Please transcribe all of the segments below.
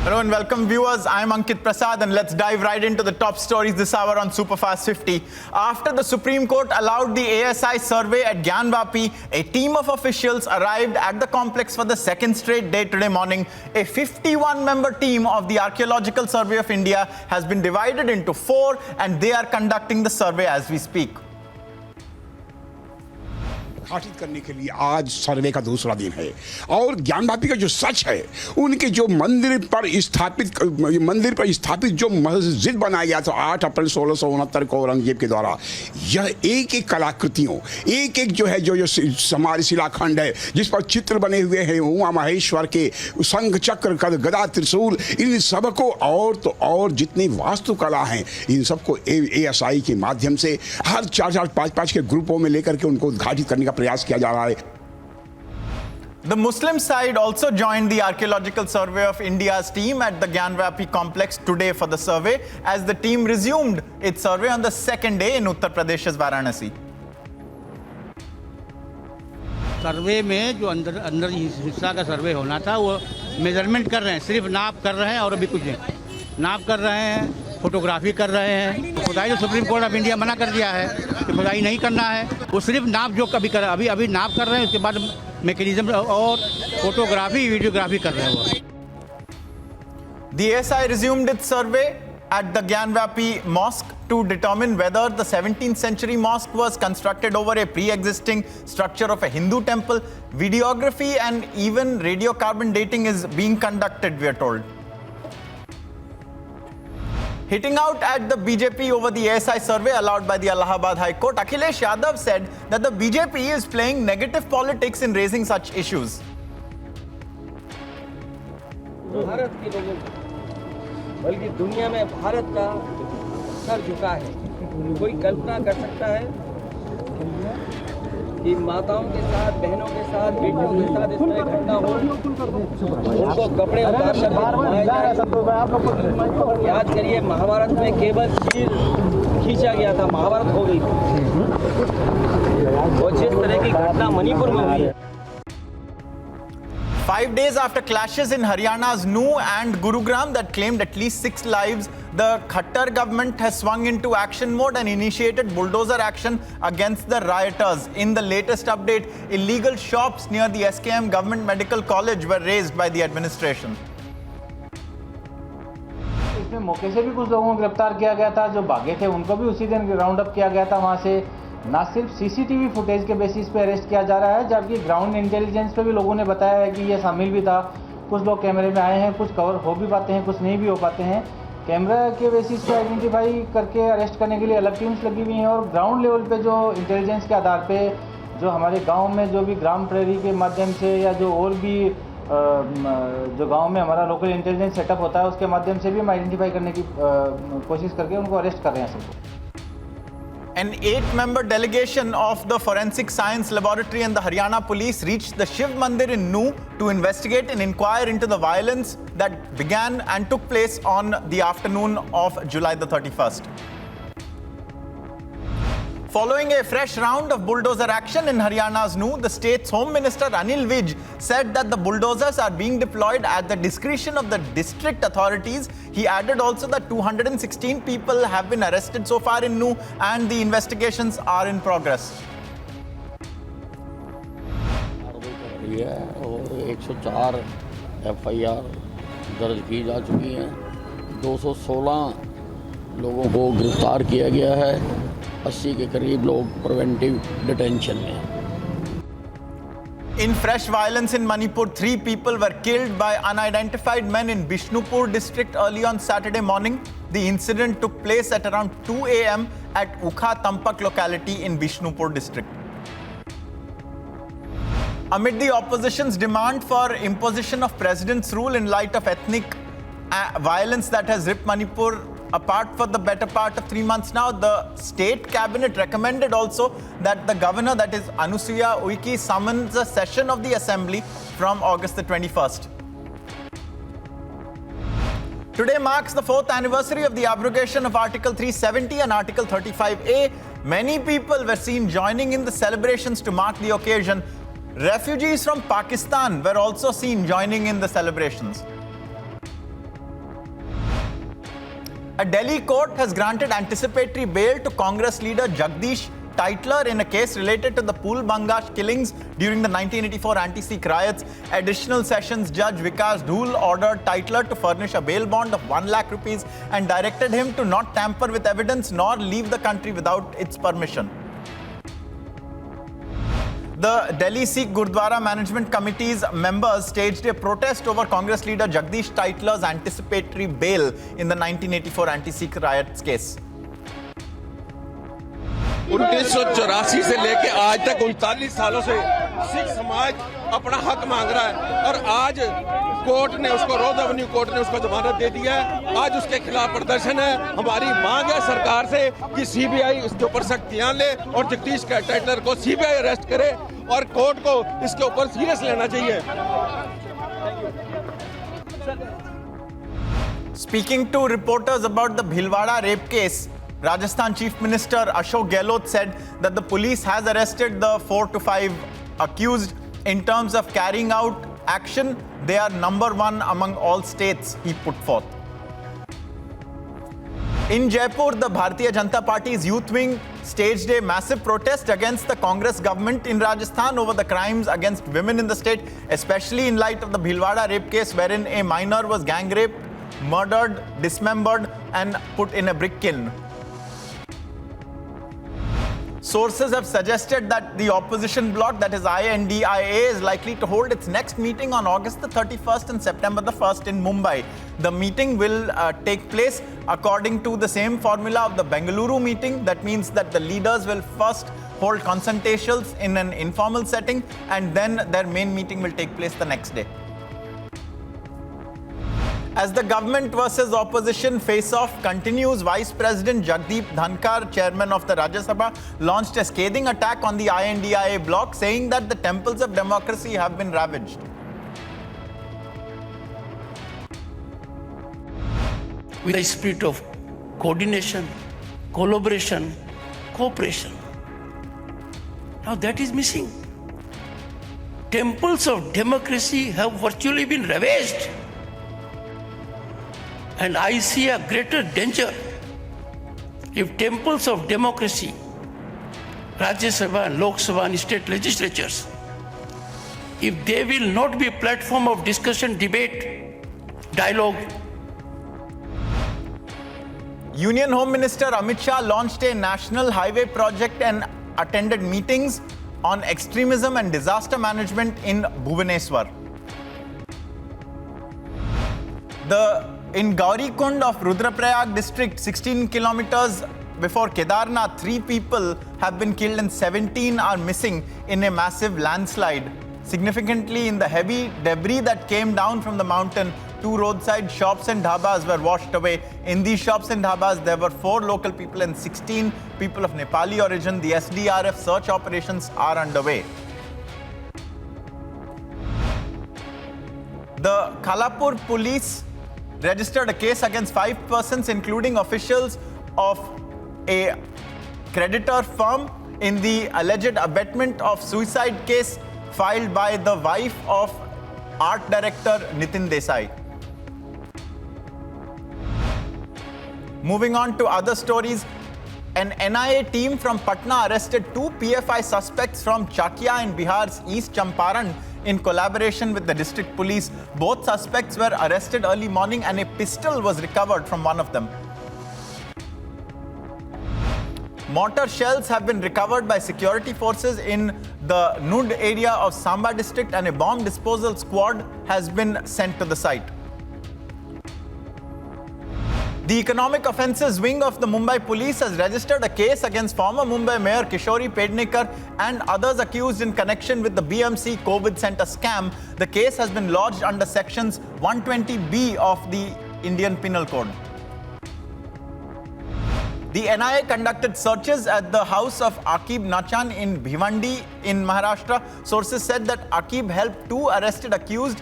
Hello and welcome viewers, I'm Ankit Prasad and let's dive right into the top stories this hour on Superfast 50. After the Supreme Court allowed the ASI survey at Gyanvapi, a team of officials arrived at the complex for the second straight day today morning. A 51-member team of the Archaeological Survey of India has been divided into 4 and they are conducting the survey as we speak. घाटित करने के लिए आज सर्वे का दूसरा दिन है और ज्ञानवापी का जो सच है उनके जो मंदिर पर स्थापित जो मस्जिद बनाया गया था 8 अप्रैल 1669 को औरंगजेब के द्वारा, यह एक एक कलाकृतियों एक एक जो है जो हमारे शिलाखंड है जिस पर चित्र बने हुए हैं उमा महेश्वर के, शंख चक्र गदा त्रिशूल, इन सबको और जितनी वास्तुकला हैं इन सबको ASI के माध्यम से हर 4-4, 5-5 के ग्रुपों में लेकर के उनको उद्घाटित करने का प्रयास किया जा रहा है। The Muslim side also joined the Archaeological Survey of India's team at the Gyanvapi complex today for the survey as the team resumed its survey on the second day in Uttar Pradesh's Varanasi. सर्वे में जो अंदर हिस्सा का सर्वे होना था वो measurement कर रहे हैं, सिर्फ नाप कर रहे हैं और अभी कुछ नहीं, नाप कर रहे हैं, फोटोग्राफी कर रहे हैं। खुदाई तो सुप्रीम कोर्ट ऑफ इंडिया मना कर दिया है कि खुदाई नहीं करना है, वो सिर्फ नाप जो कभी कर अभी नाप कर रहे हैं, उसके बाद मैकेनिज्म और फोटोग्राफी वीडियोग्राफी कर रहे हैं वो। The ASI resumed its survey at the Gyanvapi mosque to determine whether the 17th century mosque was constructed over a pre-existing structure of a Hindu temple. Videography and even radiocarbon dating is being conducted, we are told. Hitting out at the BJP over the ASI survey allowed by the Allahabad High Court, Akhilesh Yadav said that the BJP is playing negative politics in raising such issues. Bharat के लोगों बल्कि दुनिया में भारत का sir झुका है। कोई कल्पना कर सकता है कि माताओं के साथ, बहनों के साथ, बेटियों के साथ इस तरह घटना हो, उनको कपड़े उतार कर घुमाया जाए। याद करिए महाभारत में केवल तीर खींचा गया था, महाभारत हो गई थी। और जिस तरह की घटना मणिपुर में हुई है। 5 days after clashes in Haryana's Nuh and Gurugram that claimed at least 6 lives, the Khattar government has swung into action mode and initiated bulldozer action against the rioters. In the latest update, illegal shops near the SKM Government Medical College were razed by the administration. इसमें मौके से भी कुछ लोगों को गिरफ्तार किया गया था, जो भागे थे उनको भी उसी दिन राउंड अप किया गया था। वहां से ना सिर्फ सीसीटीवी फुटेज के बेसिस पे अरेस्ट किया जा रहा है, जबकि ग्राउंड इंटेलिजेंस पे भी लोगों ने बताया है कि ये शामिल भी था। कुछ लोग कैमरे में आए हैं, कुछ कवर हो भी पाते हैं, कुछ नहीं भी हो पाते हैं। कैमरा के बेसिस पे आइडेंटिफाई करके अरेस्ट करने के लिए अलग टीम्स लगी हुई हैं और ग्राउंड लेवल पे जो इंटेलिजेंस के आधार पे जो हमारे गाँव में जो भी ग्राम प्रहरी के माध्यम से या जो और भी जो गांव में हमारा लोकल इंटेलिजेंस सेटअप होता है उसके माध्यम से भी हम आइडेंटिफाई करने की कोशिश करके उनको अरेस्ट कर रहे हैं सबको। An 8-member delegation of the Forensic Science Laboratory and the Haryana Police reached the Shiv Mandir in Nuh to investigate and inquire into the violence that began and took place on the afternoon of July the 31st. Following a fresh round of bulldozer action in Haryana's Nuh, the state's Home Minister Anil Vij said that the bulldozers are being deployed at the discretion of the district authorities. He added also that 216 people have been arrested so far in Nuh and the investigations are in progress. 104 FIR दर्ज की जा चुकी हैं, 216 लोगों को गिरफ्तार किया गया है, 80 के करीब लोग प्रिवेंटिव डिटेंशन में हैं। In fresh violence in Manipur, 3 people were killed by unidentified men in Vishnupur district early on Saturday morning. The incident took place at around 2 a.m. at Ukha Tampak locality in Vishnupur district. Amid the opposition's demand for imposition of president's rule in light of ethnic violence that has ripped Manipur apart for the better part of 3 months now, the state cabinet recommended also that the governor, that is Anusuya Uike, summons a session of the assembly from August the 21st. Today marks the 4th anniversary of the abrogation of Article 370 and Article 35A. Many people were seen joining in the celebrations to mark the occasion. Refugees from Pakistan were also seen joining in the celebrations. A Delhi court has granted anticipatory bail to Congress leader Jagdish Tytler in a case related to the Pool Bangash killings during the 1984 anti-Sikh riots. Additional Sessions Judge Vikas Dhul ordered Tytler to furnish a bail bond of 1 lakh rupees and directed him to not tamper with evidence nor leave the country without its permission. The Delhi Sikh Gurdwara Management Committee's members staged a protest over Congress leader Jagdish Tytler's anticipatory bail in the 1984 anti-Sikh riots case. 1984 से लेके आज तक 39 सालों से सिख समाज अपना हक मांग रहा है और आज कोर्ट ने उसको रोज एवेन्यू कोर्ट ने उसको जमानत दे दिया है। आज उसके खिलाफ प्रदर्शन है। हमारी मांग है सरकार से कि सीबीआई इसके ऊपर सख्तियां ले और जगदीश टाइटलर को सीबीआई अरेस्ट करे और कोर्ट को इसके ऊपर सीरियस लेना चाहिए। Speaking to reporters about the Bhilwara rape case, Rajasthan Chief Minister Ashok Gehlot said that the police has arrested the 4 to 5 accused. In terms of carrying out action, they are number 1 among all states, he put forth. In Jaipur, the Bharatiya Janata Party's youth wing staged a massive protest against the Congress government in Rajasthan over the crimes against women in the state, especially in light of the Bhilwara rape case wherein a minor was gang raped, murdered, dismembered and put in a brick kiln. Sources have suggested that the opposition bloc, that is INDIA, is likely to hold its next meeting on August the 31st and September the 1st in Mumbai. The meeting will take place according to the same formula of the Bengaluru meeting. That means that the leaders will first hold consultations in an informal setting and then their main meeting will take place the next day. As the government versus opposition face-off continues, Vice President Jagdeep Dhankar, chairman of the Rajya Sabha, launched a scathing attack on the INDIA bloc, saying that the temples of democracy have been ravaged. With a spirit of coordination, collaboration, cooperation. Now that is missing. Temples of democracy have virtually been ravaged. And I see a greater danger if temples of democracy, Rajya Sabha and Lok Sabha and state legislatures, if they will not be a platform of discussion, debate, dialogue. Union Home Minister Amit Shah launched a national highway project and attended meetings on extremism and disaster management in Bhubaneswar. In Gaurikund of Rudraprayag district, 16 kilometers before Kedarnath, 3 people have been killed and 17 are missing in a massive landslide. Significantly, in the heavy debris that came down from the mountain, 2 roadside shops and dhabas were washed away. In these shops and dhabas, there were 4 local people and 16 people of Nepali origin. The SDRF search operations are underway. The Khalapur police registered a case against 5 persons, including officials of a creditor firm, in the alleged abetment of suicide case filed by the wife of art director NITIN Desai. Moving on to other stories, an NIA team from Patna arrested 2 PFI suspects from Chakia in Bihar's East Champaran in collaboration with the district police. Both suspects were arrested early morning and a pistol was recovered from one of them. Mortar shells have been recovered by security forces in the Nud area of Samba district and a bomb disposal squad has been sent to the site. The Economic Offences Wing of the Mumbai Police has registered a case against former Mumbai Mayor Kishori Pednekar and others accused in connection with the BMC COVID Centre scam. The case has been lodged under sections 120B of the Indian Penal Code. The NIA conducted searches at the house of Aqib Nachan in Bhiwandi in Maharashtra. Sources said that Aqib helped 2 arrested accused,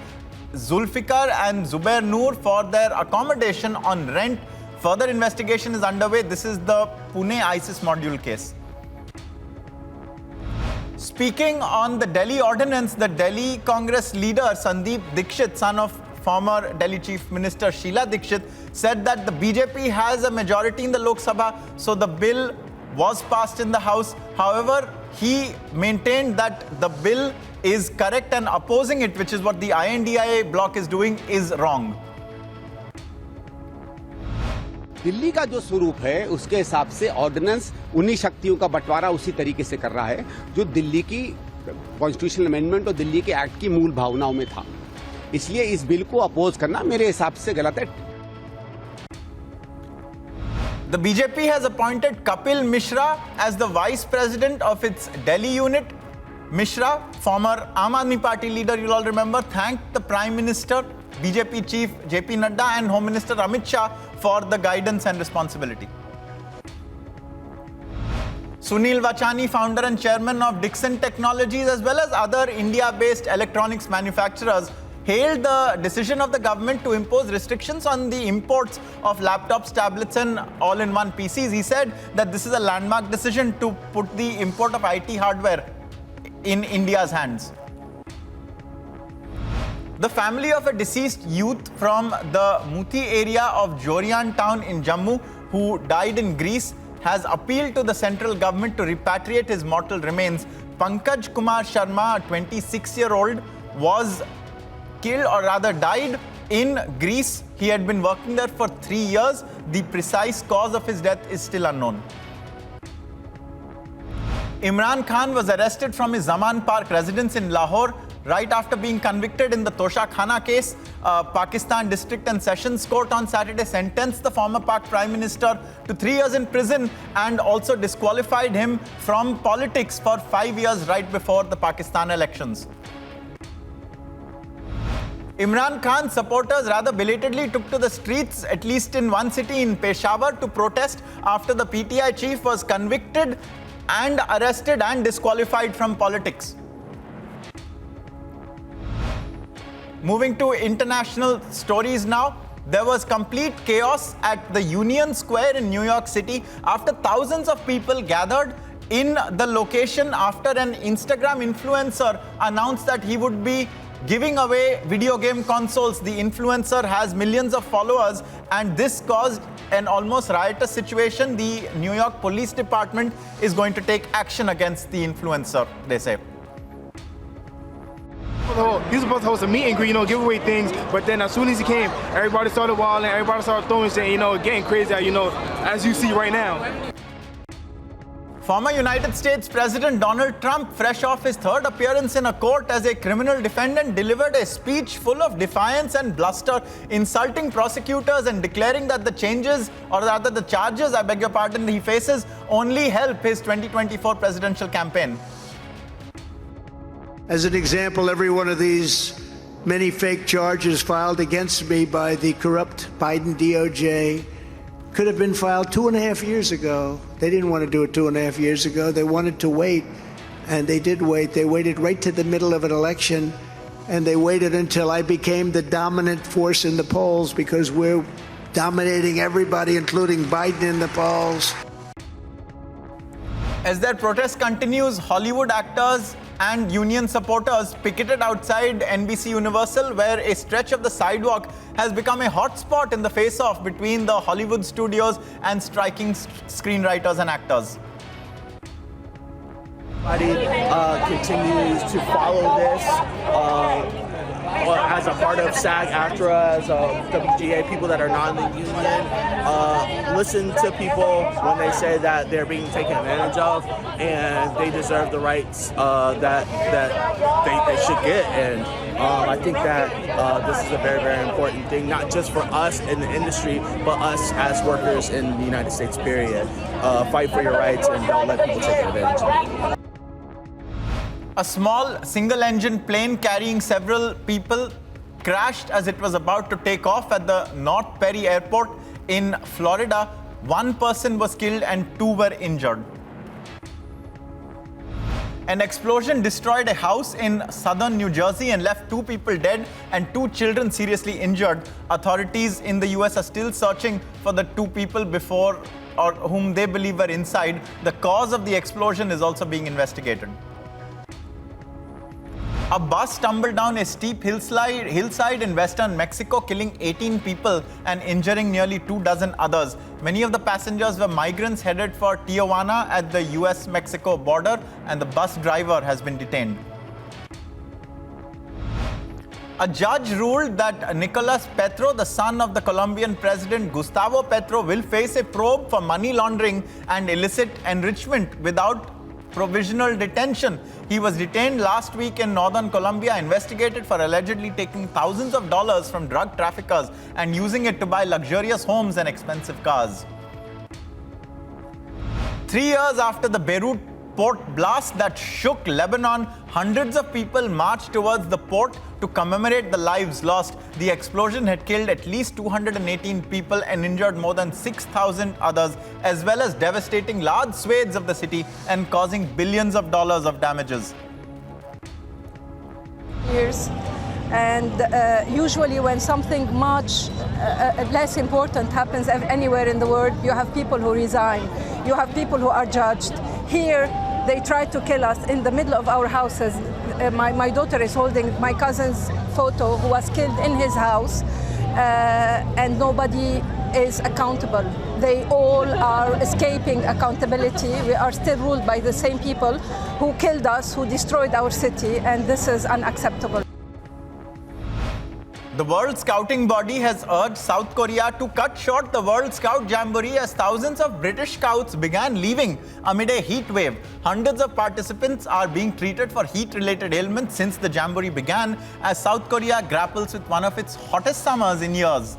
Zulfikar and Zubair Noor, for their accommodation on rent. Further investigation is underway. This is the Pune ISIS module case. Speaking on the Delhi ordinance, the Delhi Congress leader Sandeep Dikshit, son of former Delhi Chief Minister Sheila Dikshit said that the BJP has a majority in the Lok Sabha, so the bill was passed in the House. However, he maintained that the bill is correct and opposing it, which is what the INDIA bloc is doing, is wrong. Delhi का जो स्वरूप है उसके हिसाब से ordinance उन्हीं शक्तियों का बंटवारा उसी तरीके से कर रहा है जो दिल्ली की कॉन्स्टिट्यूशनल अमेंडमेंट और दिल्ली के एक्ट की मूल भावनाओं में था। इसलिए इस बिल को अपोज करना मेरे हिसाब से गलत है। The BJP has appointed Kapil Mishra as the vice president of its Delhi unit. Mishra, former Aam Aadmi Party leader, you'll all remember, thanked the Prime Minister, BJP Chief JP Nadda and Home Minister Amit Shah for the guidance and responsibility. Sunil Vachani, founder and chairman of Dixon Technologies, as well as other India-based electronics manufacturers, hailed the decision of the government to impose restrictions on the imports of laptops, tablets and all-in-one PCs. He said that this is a landmark decision to put the import of IT hardware in India's hands. The family of a deceased youth from the Muthi area of Jorian town in Jammu, who died in Greece, has appealed to the central government to repatriate his mortal remains. Pankaj Kumar Sharma, a 26-year-old, was killed, or rather died, in Greece. He had been working there for 3 years. The precise cause of his death is still unknown. Imran Khan was arrested from his Zaman Park residence in Lahore right after being convicted in the Tosha Khana case. Pakistan District and Sessions Court on Saturday sentenced the former Pak Prime Minister to 3 years in prison and also disqualified him from politics for 5 years right before the Pakistan elections. Imran Khan's supporters rather belatedly took to the streets, at least in one city in Peshawar, to protest after the PTI chief was convicted and arrested and disqualified from politics. Moving to international stories now. There was complete chaos at the Union Square in New York City after thousands of people gathered in the location after an Instagram influencer announced that he would be giving away video game consoles. The influencer has millions of followers and this caused an almost riotous situation. The New York Police Department is going to take action against the influencer, they say. He was supposed to host a meet and greet, give away things, but then as soon as he came, everybody started wilding, everybody started throwing shit, getting crazy, as you see right now. Former United States President Donald Trump, fresh off his third appearance in a court as a criminal defendant, delivered a speech full of defiance and bluster, insulting prosecutors and declaring that the changes, or rather the charges, he faces only help his 2024 presidential campaign. As an example, every one of these many fake charges filed against me by the corrupt Biden DOJ could have been filed 2.5 years ago. They didn't want to do it 2.5 years ago. They wanted to wait, and they did wait. They waited right to the middle of an election, and they waited until I became the dominant force in the polls, because we're dominating everybody, including Biden, in the polls. As their protest continues, Hollywood actors and union supporters picketed outside NBC Universal, where a stretch of the sidewalk has become a hotspot in the face-off between the Hollywood studios and striking screenwriters and actors. Everybody continues to follow this as a part of SAG-AFTRA, as WGA, people that are not in the union. Listen to people when they say that they're being taken advantage of, and they deserve the rights that they should get. And I think that this is a very, very important thing, not just for us in the industry, but us as workers in the United States, period. Fight for your rights and don't let people take advantage of you. A small single-engine plane carrying several people crashed as it was about to take off at the North Perry Airport in Florida. One person was killed and 2 were injured. An explosion destroyed a house in southern New Jersey and left 2 people dead and 2 children seriously injured. Authorities in the US are still searching for the 2 people whom they believe were inside. The cause of the explosion is also being investigated. A bus tumbled down a steep hillside in western Mexico, killing 18 people and injuring nearly 24 others. Many of the passengers were migrants headed for Tijuana at the US-Mexico border, and the bus driver has been detained. A judge ruled that Nicolas Petro, the son of the Colombian president Gustavo Petro, will face a probe for money laundering and illicit enrichment without provisional detention. He was detained last week in northern Colombia, investigated for allegedly taking thousands of dollars from drug traffickers and using it to buy luxurious homes and expensive cars. 3 years after the Beirut port blast that shook Lebanon, hundreds of people marched towards the port to commemorate the lives lost. The explosion had killed at least 218 people and injured more than 6,000 others, as well as devastating large swathes of the city and causing billions of dollars of damages. Years. And usually when something much less important happens anywhere in the world, you have people who resign, you have people who are judged. Here, they tried to kill us in the middle of our houses. My daughter is holding my cousin's photo who was killed in his house, and nobody is accountable. They all are escaping accountability. We are still ruled by the same people who killed us, who destroyed our city, and this is unacceptable. The World Scouting Body has urged South Korea to cut short the World Scout Jamboree as thousands of British Scouts began leaving amid a heat wave. Hundreds of participants are being treated for heat-related ailments since the Jamboree began, as South Korea grapples with one of its hottest summers in years.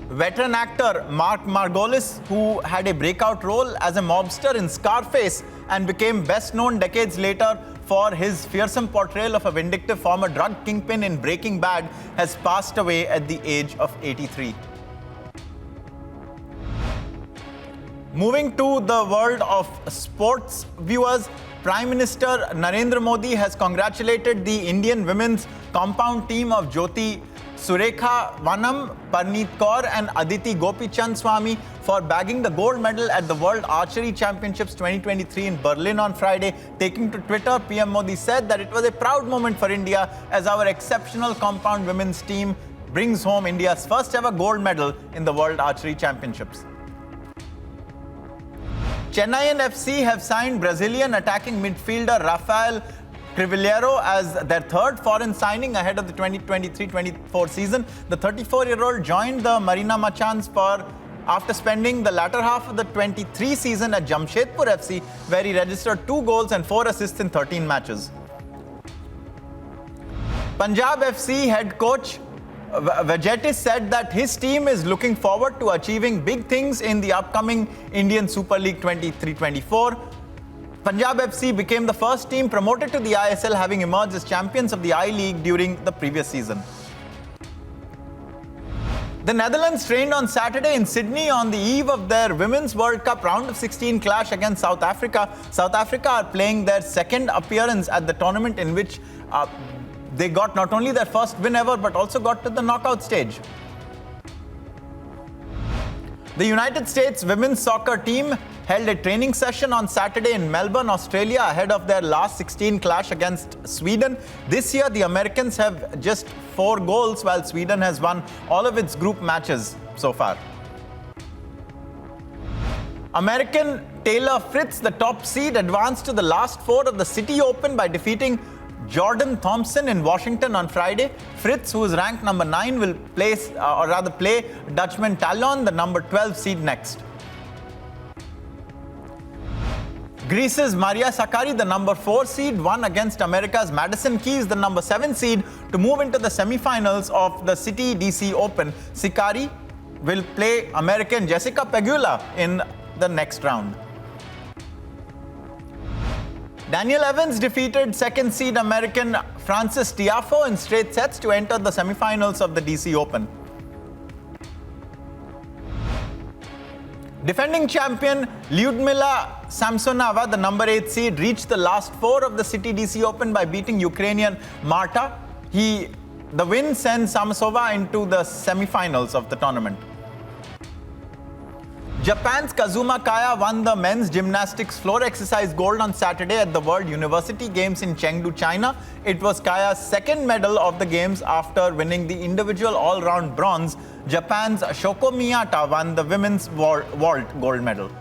Veteran actor Margolis, who had a breakout role as a mobster in Scarface and became best known decades later for his fearsome portrayal of a vindictive former drug kingpin in Breaking Bad, has passed away at the age of 83. Moving to the world of sports, viewers, Prime Minister Narendra Modi has congratulated the Indian women's compound team of Jyoti Surekha Vanam, Parneet Kaur and Aditi Gopichand Swamy for bagging the gold medal at the World Archery Championships 2023 in Berlin on Friday. Taking to Twitter, PM Modi said that it was a proud moment for India as our exceptional compound women's team brings home India's first ever gold medal in the World Archery Championships. Chennai FC have signed Brazilian attacking midfielder Rafael Crivellero as their third foreign signing ahead of the 2023-24 season. The 34-year-old joined the Marina Machans after spending the latter half of the 23 season at Jamshedpur FC, where he registered 2 goals and 4 assists in 13 matches. Punjab FC head coach Vijay said that his team is looking forward to achieving big things in the upcoming Indian Super League 23-24. Punjab FC became the first team promoted to the ISL, having emerged as champions of the I-League during the previous season. The Netherlands trained on Saturday in Sydney on the eve of their Women's World Cup round of 16 clash against South Africa. South Africa are playing their second appearance at the tournament, in which they got not only their first win ever, but also got to the knockout stage. The United States women's soccer team held a training session on Saturday in Melbourne, Australia, ahead of their last 16 clash against Sweden. This year, the Americans have just 4 goals, while Sweden has won all of its group matches so far. American Taylor Fritz, the top seed, advanced to the last 4 of the City Open by defeating Jordan Thompson in Washington on Friday. Fritz, who is ranked number 9, will play Dutchman Talon, the number 12 seed, next. Greece's Maria Sakkari, the number 4 seed, won against America's Madison Keys, the number 7 seed, to move into the semi-finals of the City DC Open. Sakkari will play American Jessica Pegula in the next round. Daniel Evans defeated 2nd seed American Francis Tiafoe in straight sets to enter the semi-finals of the DC Open. Defending champion Lyudmila Samsonova, the number 8 seed, reached the last 4 of the City DC Open by beating Ukrainian Marta. The win sends Samsonova into the semi-finals of the tournament. Japan's Kazuma Kaya won the men's gymnastics floor exercise gold on Saturday at the World University Games in Chengdu, China. It was Kaya's second medal of the Games after winning the individual all-round bronze. Japan's Shoko Miyata won the women's vault gold medal.